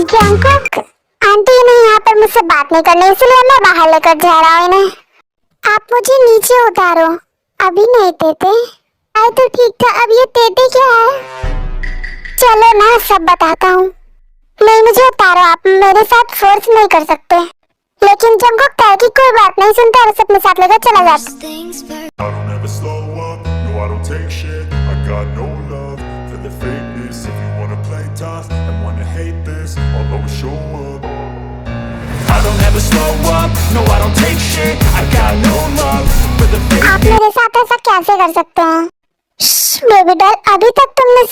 Jungkook, aunty ने यहाँ पर मुझसे बात नहीं करनी, इसलिए मैं बाहर लेकर जा रहा हूँ इन्हें। आप मुझे नीचे उतारो। अभी नहीं देते। आए तो ठीक था, अब ये देते क्या है? चलो ना, सब बताता हूँ। नहीं, मुझे उतारो, आप मेरे साथ फोर्स नहीं कर सकते। लेकिन जंकुक कहे कि कोई बात नहीं सुनता और उसे अपने साथ लेकर चला आप मेरे साथ ऐसा कैसे कर सकते हैं? बेबी डॉल, अभी तक तुमने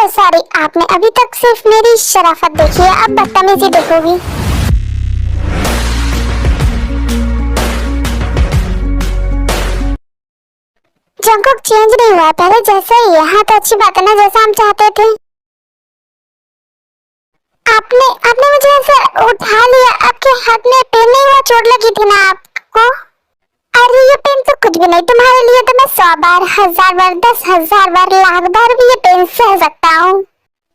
सॉरी, आपने अभी तक सिर्फ मेरी शराफत देखी है, अब बदतमीजी देखोगी। जंकुक चेंज नहीं हुआ, पहले जैसा ही है। हाँ तो अच्छी बात है ना, जैसा हम चाहते थे। आपने मुझे ऐसे उठा लिया, आपके हाथ में पेन नहीं हुआ? चोट लगी थी ना आपको? अरे ये पेन तो कुछ भी नहीं, तुम्हारे लिए तो मैं 100 बार, 1000 बार, 10,000 बार, लाख बार भी ये पेन सह सकता हूँ।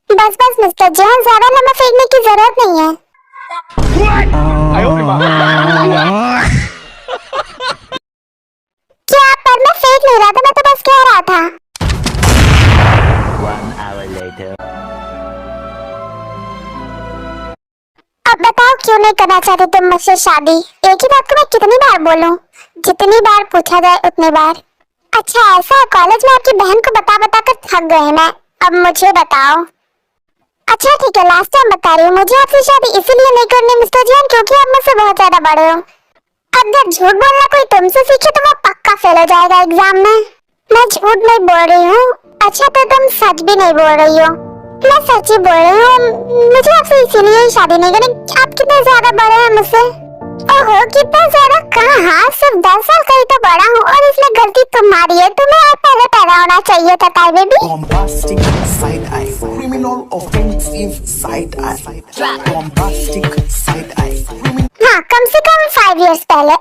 बस बस मिस्टर जॉन, ज्यादा लम्बा फेंकने की जरूरत नहीं है। क्या? पर मैं फेंक नहीं रहा था, मैं तो बस कह रहा था। 1 hour later. अब बताओ क्यों नहीं करना चाहते तुम मुझसे शादी? एक ही बात को मैं कितनी बार बोलूं? जितनी बार पूछा जाए उतनी बार। अच्छा ऐसा है, कॉलेज में आपकी बहन को बता बता कर थक गए मैं। अब मुझे बताओ। अच्छा ठीक है, लास्ट टाइम बता रही हूँ, मुझे आपसे शादी इसीलिए नहीं करनी मिस्टर जॉन क्योंकि आप मुझसे बहुत ज्यादा बड़े हो। अगर झूठ बोलना कोई तुमसे सीखे तो वो पक्का फेल हो जाएगा एग्जाम में। मैं झूठ नहीं बोल रही हूँ। अच्छा तो तुम सच भी नहीं बोल रही हो? मैं सच ही बोल रही हूँ, मुझे आपसे इसीलिए ही शादी नहीं करनी। आप कितने ज्यादा बड़े हैं मुझसे? ओहो कितना ज्यादा कहाँ, सिर्फ 10 साल का ही तो बड़ा हूँ और इसमें गलती तुम्हारी है। तुम्हें और पहले पैदा होना चाहिए था ताई baby. Bombastic side eye, criminal offensive side eye, bombastic side eye. हाँ कम से कम 5 years पहले।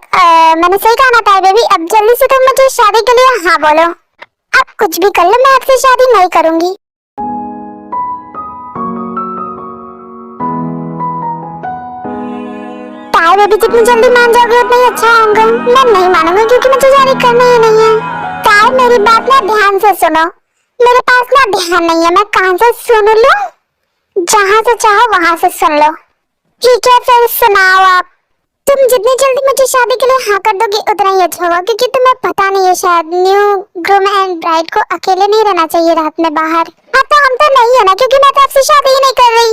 मैंने सही कहा ना ताई बेबी? अब जल्दी से तुम मुझे शादी के लिए हाँ बोलो। अब कुछ भी कर लो, मैं आपसे शादी नहीं करूँगी। ताई बेबी जितनी जल्दी मान जाओगे उतना ही अच्छा होगा। मैं नहीं मानूंगी क्योंकि मुझे शादी करनी ही नहीं है। ताई मेरी बात ना ध्यान से सुनो, मेरे पास ना ध्यान नहीं है, मैं कहाँ से सुन लूं? जहाँ से चाहो वहाँ से सुन लो। ठीक है फिर सुनाओ आप। तुम जितनी जल्दी मुझे शादी के लिए हाँ कर दोगी उतना ही अच्छा होगा क्योंकि तुम्हें पता नहीं है शायद न्यू ग्रूम एंड ब्राइड को अकेले नहीं रहना चाहिए रात में बाहर। हाँ तो हम तो नहीं है ना क्योंकि मैं तो आपसे शादी ही नहीं कर रही।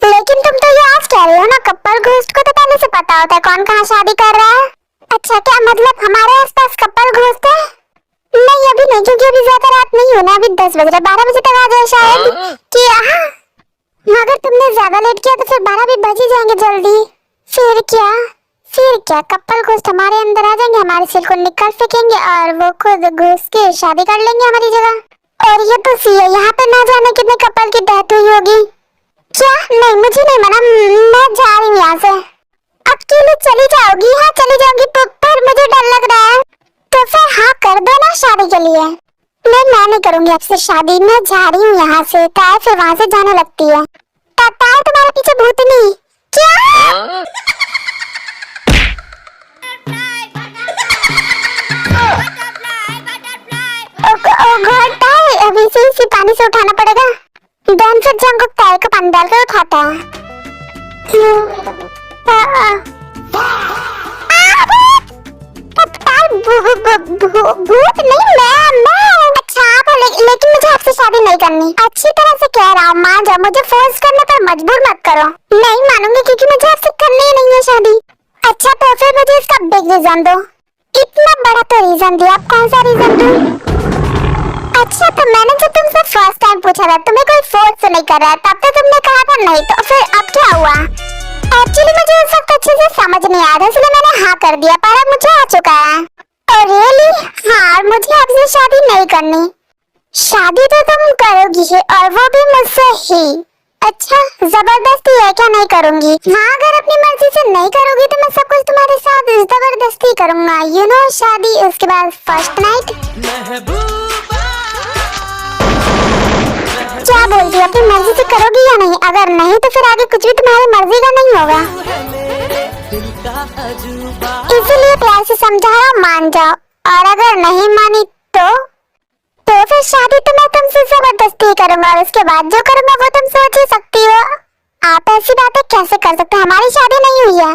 लेकिन तुम तो ये आज कह रहे हो ना, कपल घोस्ट को तो पहले से पता होता है कौन कहाँ शादी कर रहा है। अच्छा क्या मतलब हमारे आसपास कपल घोस्ट है? नहीं अभी नहीं क्योंकि अभी ज्यादा रात नहीं होना, अभी 10 बज रहे, 12 बजे तक आ जाए शायद। क्या? अगर तुमने ज्यादा लेट किया तो फिर 12 भी बज ही जाएंगे जल्दी। फिर क्या कपल घोस्ट हमारे अंदर आ जाएंगे, हमारे सिर को निकाल फेंकेंगे और वो खुद घुस के शादी कर लेंगे हमारी जगह। और ये तो सी है, यहाँ पे ना जाने कितने कपल की डेथ हुई होगी। क्या? नहीं मुझे नहीं मना, मैं जा रही हूँ यहाँ से। अकेले चली जाओगी? हाँ चली जाऊंगी, पर मुझे डर लग रहा है। तो फिर हाँ कर दो ना शादी के लिए। मैं नहीं करूंगी आपसे शादी, मैं जा रही हूँ यहाँ से। ताई फिर वहाँ से जाने लगती है। ताई तुम्हारे पीछे भूतनी। क्या? ओ गॉड ताई, अभी से इसी पानी से उठाना पड़ेगा। डैन फिर जंकुक ताई को पानी डालकर उठाता है। भूत नहीं मैं। अच्छा लेकिन मुझे आपसे शादी नहीं करनी। अच्छी तरह से कह रहा हूँ, मान जाओ, मुझे फोर्स करने पर मजबूर मत करो। नहीं मानूंगी क्योंकि मुझे आपसे करनी ही नहीं है शादी। अच्छा तो फिर मुझे इसका बिग रीजन दो। इतना बड़ा तो रीजन दिया, आप कौन सा रीजन दूं? अच्छा तो मैंने जो तुमसे फर्स्ट टाइम पूछा था तुम्हें कोई फोर्स नहीं कर रहा है, तब तो तुमने कहा था नहीं, तो फिर अब क्या हुआ? एक्चुअली मुझे उस वक्त अच्छे से समझ नहीं आया था इसलिए मैंने हाँ कर दिया, पर अब मुझे आ चुका है। और रियली? हाँ मुझे आपसे शादी नहीं करनी। शादी तो तुम करोगी ही और वो भी मुझसे ही। अच्छा, जबरदस्ती है क्या? नहीं करूंगी। हाँ, अगर अपनी मर्जी से नहीं करोगी तो मैं सब कुछ तुम्हारे साथ जबरदस्ती करूंगा। यू नो, शादी उसके बाद फर्स्ट नाइट। क्या बोलती हो? अपनी मर्जी से करोगी या नहीं? अगर नहीं तो फिर आगे कुछ भी तुम्हारी मर्जी का नहीं होगा। इसीलिए प्यार से समझाया, मान जाओ। और अगर नहीं मानी तो फिर शादी तो मैं तुमसे जबरदस्ती करूंगा और उसके बाद जो करूंगा वो तुम सोच ही सकती हो। आप ऐसी बातें कैसे कर सकते हो? हमारी शादी नहीं हुई है।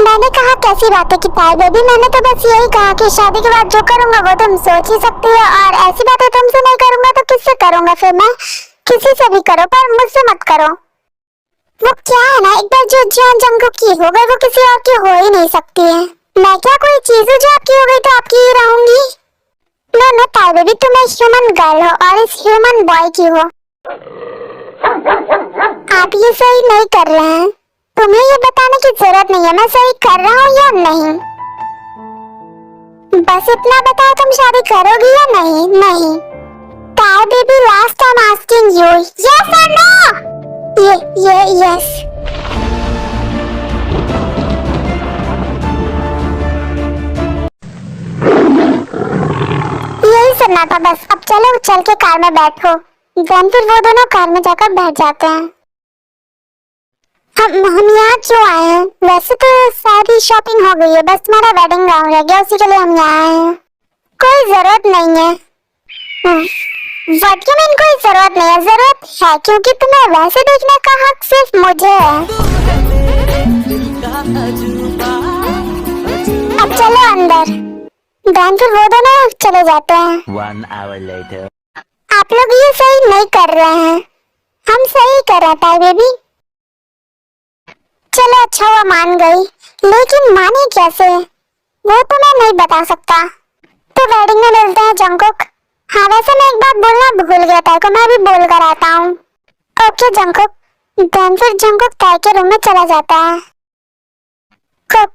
मैंने कहा कैसी बातें की ताई बेबी? मैंने तो बस यही कहा कि शादी के बाद जो करूंगा वो तुम सोच ही सकती हो। और ऐसी बातें तुमसे नहीं करूंगा तो किससे करूंगा? फिर मैं किसी से भी करो पर मुझसे मत करो। वो क्या है ना, एक बार जो जान जंगू की हो गई वो किसी और की हो ही नहीं सकती है। मैं क्या कोई चीज हूँ जो आपकी हो गई तो आपकी ही रहूंगी? नो नो ताई बेबी, तुम एक ह्यूमन गर्ल हो और इस ह्यूमन बॉय की हो। आप ये सही नहीं कर रहे हैं। तुम्हें ये बताने की जरूरत नहीं है मैं सही कर रहा हूँ या नहीं। बस इतना बताओ, तुम शादी करोगी या नहीं? नहीं ताई baby, last time asking you, yes और नो? ये यस। यही सुनना था बस। अब चलो चल के कार में बैठो। देन फिर वो दोनों कार में जाकर बैठ जाते हैं। हम यहाँ क्यों आए हैं? वैसे तो सारी शॉपिंग हो गई है, बस तुम्हारा वेडिंग गाउन रह गया, उसी के लिए हम यहाँ आए हैं। कोई जरूरत नहीं है। व्हाट यू मीन कोई जरूरत नहीं है? जरूरत है क्योंकि तुम्हें वैसे देखने का हक सिर्फ मुझे है। अब चलो अंदर। देन फिर वो दोनों चले जाते हैं। 1 hour later. आप लोग ये सही नहीं कर रहे हैं। हम सही कर रहे हैं बेबी। चलो अच्छा हुआ मान गई, लेकिन माने कैसे वो तो मैं नहीं बता सकता। तो वेडिंग में मिलते हैं जंकुक। हाँ वैसे मैं एक बात बोलना भूल गया था, मैं भी बोल कर आता हूँ। Okay Jungkook. देन फिर जंकुक ताई के रूम में चला जाता है।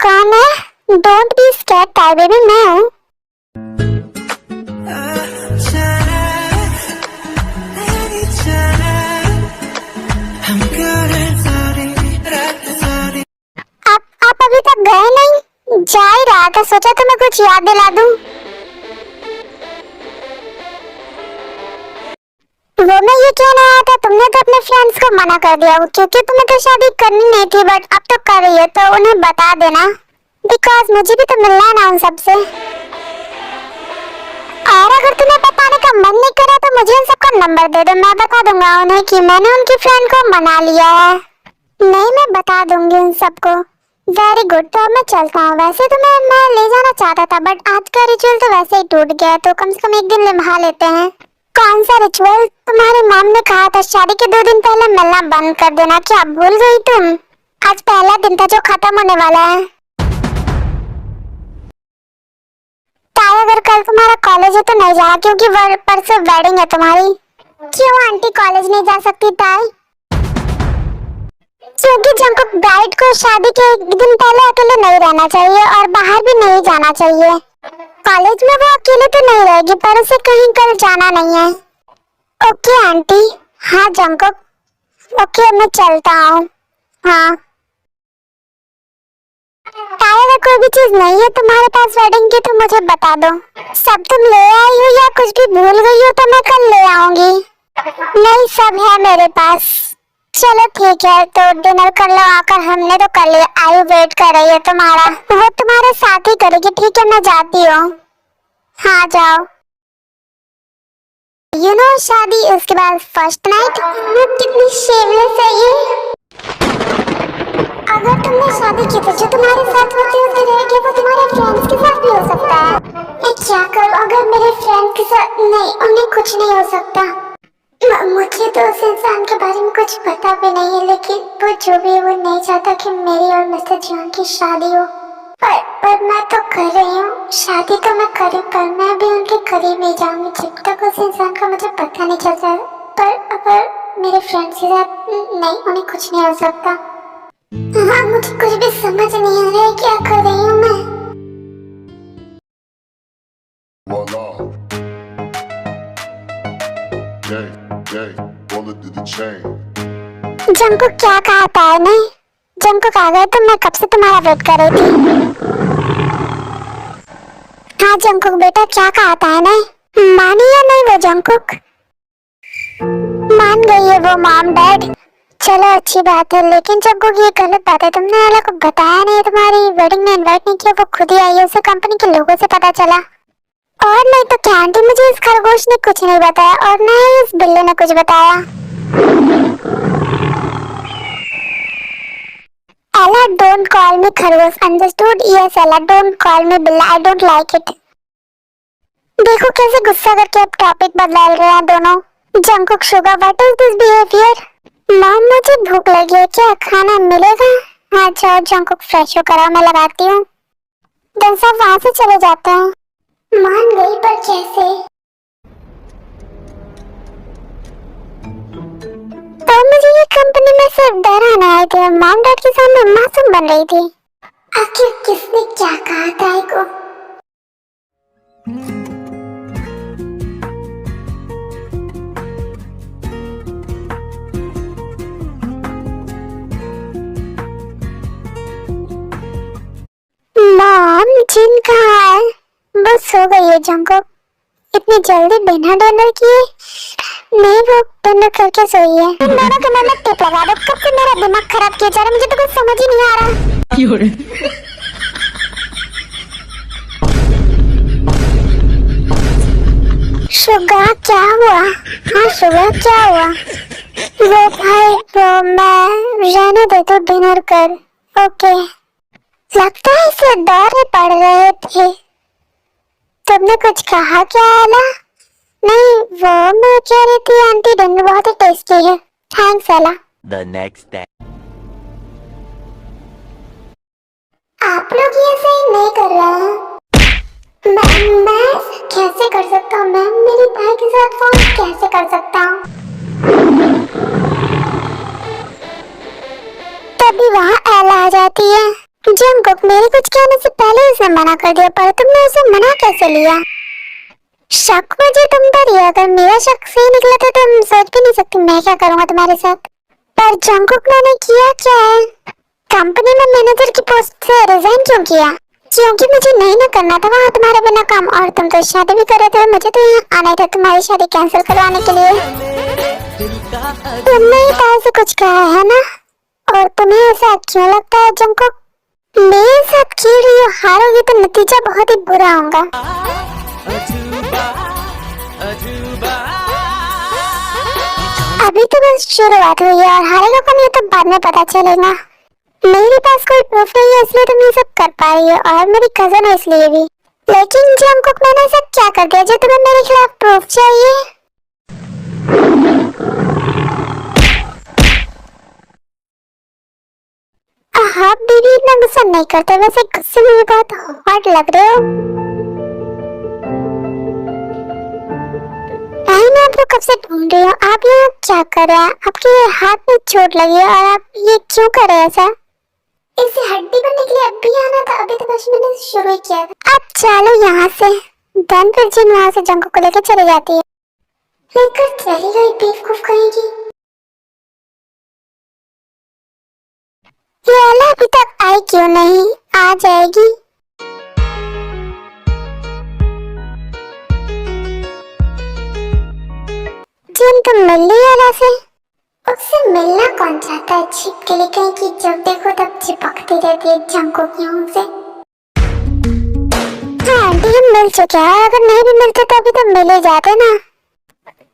कौन है? डोंट बी स्कैर्ड ताई बेबी, मैं हूँ। आप अभी तक गए नहीं? जा ही रहा था, सोचा तुम्हें कुछ याद दिला दूं। वो मैं ये कहना आया था, तुमने तो अपने फ्रेंड्स को मना कर दिया क्योंकि तुम्हें तो शादी करनी नहीं थी, बट अब तो कर रही है तो उन्हें बता देना, बिकॉज मुझे भी तो मिलना है ना उन सबसे। और अगर तुम्हें बताने का मन नहीं करा तो मुझे उन सबका नंबर दे दो, मैं बता दूंगा उन्हें कि मैंने उनकी फ्रेंड को मना लिया है। नहीं मैं बता दूंगी उन सबको। वेरी गुड, तो अब मैं चलता हूँ। वैसे तो मैं ले जाना चाहता था बट आज का रिचुअल तो वैसे ही टूट गया, तो कम से कम एक दिन निभा लेते हैं। कौन सा रिचुअल? तुम्हारी मॉम ने कहा था शादी के 2 दिन पहले मिलना बंद कर देना, क्या भूल गई तुम? आज पहला दिन था जो खत्म होने वाला है। ताई अगर कल तुम्हारा कॉलेज है तो नहीं जाना क्योंकि परसों वेडिंग है तुम्हारी। क्यों आंटी कॉलेज नहीं जा सकती ताई? क्योंकि जंकुक ब्राइड को शादी के 1 दिन पहले अकेले नहीं रहना चाहिए और बाहर भी नहीं जाना चाहिए। कॉलेज में वो अकेले तो नहीं रहेगी पर उसे कहीं कल जाना नहीं है। Okay aunty. हाँ जंकुक। ओके मैं चलता हूँ। हाँ ताई अगर कोई भी चीज नहीं है तुम्हारे पास वेडिंग की तो मुझे बता दो। सब तुम ले आई हो या कुछ भी भूल गई हो तो मैं कल ले आऊंगी। नहीं सब है मेरे पास। चलो ठीक है तो डिनर कर लो आकर, हमने तो कर लिया। आयु वेट कर रही है तुम्हारा, वो तुम्हारे साथ ही करेगी। ठीक है मैं जाती हूँ। हाँ जाओ। यू नो शादी उसके बाद फर्स्ट नाइट। वो कितनी शेमलेस है ये। अगर तुमने शादी की तो जो तुम्हारे साथ होते होते रहेगी वो तुम्हारे फ्रेंड्स के साथ भी हो सकता है। मैं क्या करूँ अगर मेरे फ्रेंड के साथ? नहीं उन्हें कुछ नहीं हो सकता। मुझे तो उस इंसान के बारे में कुछ पता भी नहीं है, लेकिन वो जो भी है वो नहीं चाहता कि मेरी और मिस्टर जॉन की शादी हो। पर मैं तो कर रही हूँ शादी तो मैं करी, पर मैं भी उनके करीब नहीं जाऊंगी जब तक उस इंसान का मुझे पता नहीं चल जाए। पर अगर मेरे फ्रेंड्स के साथ नहीं, उन्हें कुछ नहीं हो सकता। हाँ मुझे कुछ भी समझ नहीं आ रहा है क्या कर रही हूँ मैं। under the chain. जंकुक क्या कहा था नहीं? जंकुक आ गए तो मैं कब से तुम्हारा वेट कर रही थी। हाँ जंकुक बेटा क्या कहा था नहीं? मानी या नहीं वो जंकुक? मान गई है वो मॉम डैड। चलो अच्छी बात है, लेकिन जंकुक ये गलत बात है, तुमने अला को बताया नहीं, तुम्हारी वेडिंग में इनवाइट नहीं किया, वो खुद ही आई है, उसे कंपनी के लोगों से पता चला। और नहीं तो क्या आंटी, मुझे इस खरगोश ने कुछ नहीं बताया और न ही इस बिल्ली ने कुछ बताया। Ella, don't call me खरगोश, understood? Yes, Ella, don't call me बिल्ला, I don't like it. देखो कैसे गुस्सा करके अब टॉपिक बदल रहे हैं दोनों। Jungkook sugar, what is this behavior? Mom मुझे भूख लगी है, क्या खाना मिलेगा? हाँ जाओ जंकुक फ्रेश हो करो, मैं लगाती हूँ। दरअसल वहाँ से चले जाते हैं। मान गई पर कैसे? तो मुझे ये कंपनी में सिर्फ डराने आए थे, मॉम डैड के सामने मासूम बन रही थी। आखिर किसने क्या कहा था को? मॉम जिन कहाँ है? बस सो गई है जंकुक, इतनी जल्दी बिना डिनर किए? नहीं वो डिनर करके सोई है। तुम दोनों के मुंह में टिप लगा दो, कब से मेरा दिमाग खराब किया जा रहा है, मुझे तो कुछ समझ ही नहीं आ रहा। शुगर क्या हुआ? हाँ शुगर क्या हुआ? वो भाई वो मैं रहने दे तो डिनर कर। ओके लगता है इसे दौरे पड़ रहे थे। तुमने कुछ कहा क्या एला? नहीं वो मैं कह रही थी आंटी डिनर बहुत ही टेस्टी है। थैंक्स एला। The next day. आप लोग ये सही नहीं कर रहे हैं। मैं कैसे कर सकता हूँ? मैं मेरी भाई के साथ फोन कैसे कर सकता हूँ? तभी वहाँ एला आ जाती है। जंकुक मेरे कुछ कहने से पहले उसे मना कर दिया, पर तुमने उसे मना कैसे लिया? शक मुझे तुम पर ही, अगर मेरा शक सही निकला तो तुम सोच भी नहीं सकती मैं क्या करूँगा तुम्हारे साथ। पर जंकुक मैंने किया क्या है? कंपनी में मैनेजर की पोस्ट से रिजाइन क्यों किया? क्योंकि मुझे नहीं ना करना था वहाँ तुम्हारे बिना काम, और तुम तो शादी भी कर रहे थे, मुझे तो यहाँ आना था तुम्हारी शादी कैंसिल करवाने के लिए। तुमने ही ताऊ से कुछ कहा है ना? और तुम्हें ऐसा क्यों लगता है जंकुक? मेरे साथ खेल रही हो, हारोगी तो नतीजा बहुत ही बुरा होगा। अभी तो बस शुरुआत हुई है और हारेगा कौन ये तो बाद में पता चलेगा। मेरे पास कोई प्रूफ नहीं है इसलिए तुम ये सब कर पा रही हो, और मेरी कजन है इसलिए भी। लेकिन जंकुक मैंने ऐसा क्या कर दिया जो तुम्हें मेरे खिलाफ प्रूफ चाहिए? आप दीदी इतना गुस्सा नहीं करते, वैसे गुस्से में भी बहुत हॉट लग रहे हो। मैं आपको कब से ढूंढ रही हूँ, आप यहाँ क्या कर रहे हैं? आपके हाथ में चोट लगी है और आप ये क्यों कर रहे हैं ऐसा? इसे हड्डी बनने के लिए अभी आना था, अभी तो बस मैंने शुरू ही किया था। अब चलो यहाँ से। धन फिर जिन वहाँ से जंकुक को लेकर चली जाती है। लेकर चली गई बेवकूफ कहेगी। ये एला अभी तक आई क्यों नहीं? आ जाएगी। जिन तुम मिल ली एला से? उससे मिलना कौन चाहता है? छिपकली कहीं की जब देखो तब चिपकती रहती है जंकुक यहाँ से। हाँ आंटी हम मिल चुके हैं, अगर नहीं भी मिलते तो अभी तो मिल ही जाते ना।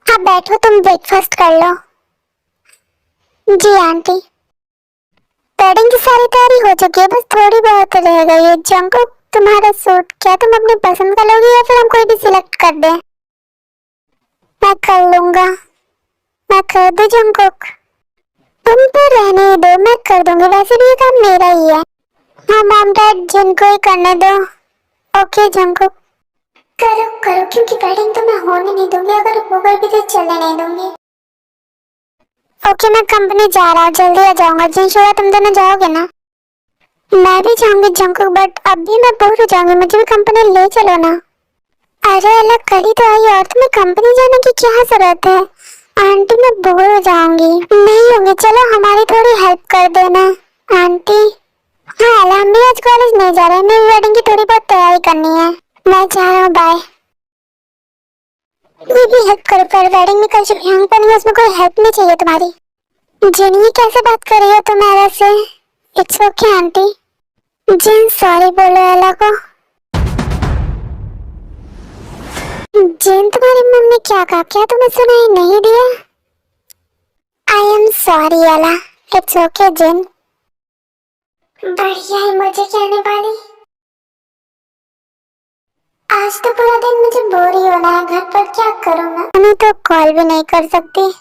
आप बैठो, तुम ब्रेकफास्ट कर लो। जी आंटी। वेडिंग की सारी तैयारी हो चुकी है, बस थोड़ी बहुत रह गई है। जंकुक तुम्हारा सूट क्या तुम अपनी पसंद का लोगी या फिर हम कोई भी सिलेक्ट कर दें? मैं कर लूंगा। मैं कर दूं जंकुक? तुम तो रहने ही दो, मैं कर दूंगी, वैसे भी ये काम मेरा ही है। हाँ मॉम डैड जिनको ही करने दो। ओके जंकुक करो करो, क्योंकि वेडिंग तो मैं होने नहीं दूंगी, अगर हो गई भी तो चलने नहीं दूंगी। ओके मैं कंपनी जा रहा हूँ, जल्दी आ जाऊंगा। जिनशुआ तुम दोनों जाओगे ना? मैं भी जाऊंगी जंकुक, बट अभी मैं बोर हो जाऊंगी, मुझे भी कंपनी ले चलो ना। अरे अलग कल ही तो आई और तुम्हें कंपनी जाने की क्या जरूरत है? आंटी मैं बोर हो जाऊंगी। नहीं होंगे, चलो हमारी थोड़ी हेल्प कर देना आंटी। हाँ अला, हम भी आज कॉलेज नहीं जा रहे, मेरी वेडिंग की थोड़ी बहुत तैयारी करनी है। मैं जा रहा हूँ, बाय। ये भी हेल्प करो, पर वेडिंग में कल जो ध्यान करनी है उसमें कोई हेल्प नहीं चाहिए तुम्हारी। जिन, ये कैसे बात कर रही हो तुम मेरे से? It's okay aunty. जिन सॉरी बोलो एला को। जिन तुम्हारी मम्मी क्या कहा, क्या तुम्हें सुनाई नहीं दिया? आई एम सॉरी एला। इट्स ओके जिन। बढ़िया है, मुझे कहने वाली। आज तो पूरा दिन मुझे बोर ही होना है, घर पर क्या करूँगा? मैं तो कॉल भी नहीं कर सकती।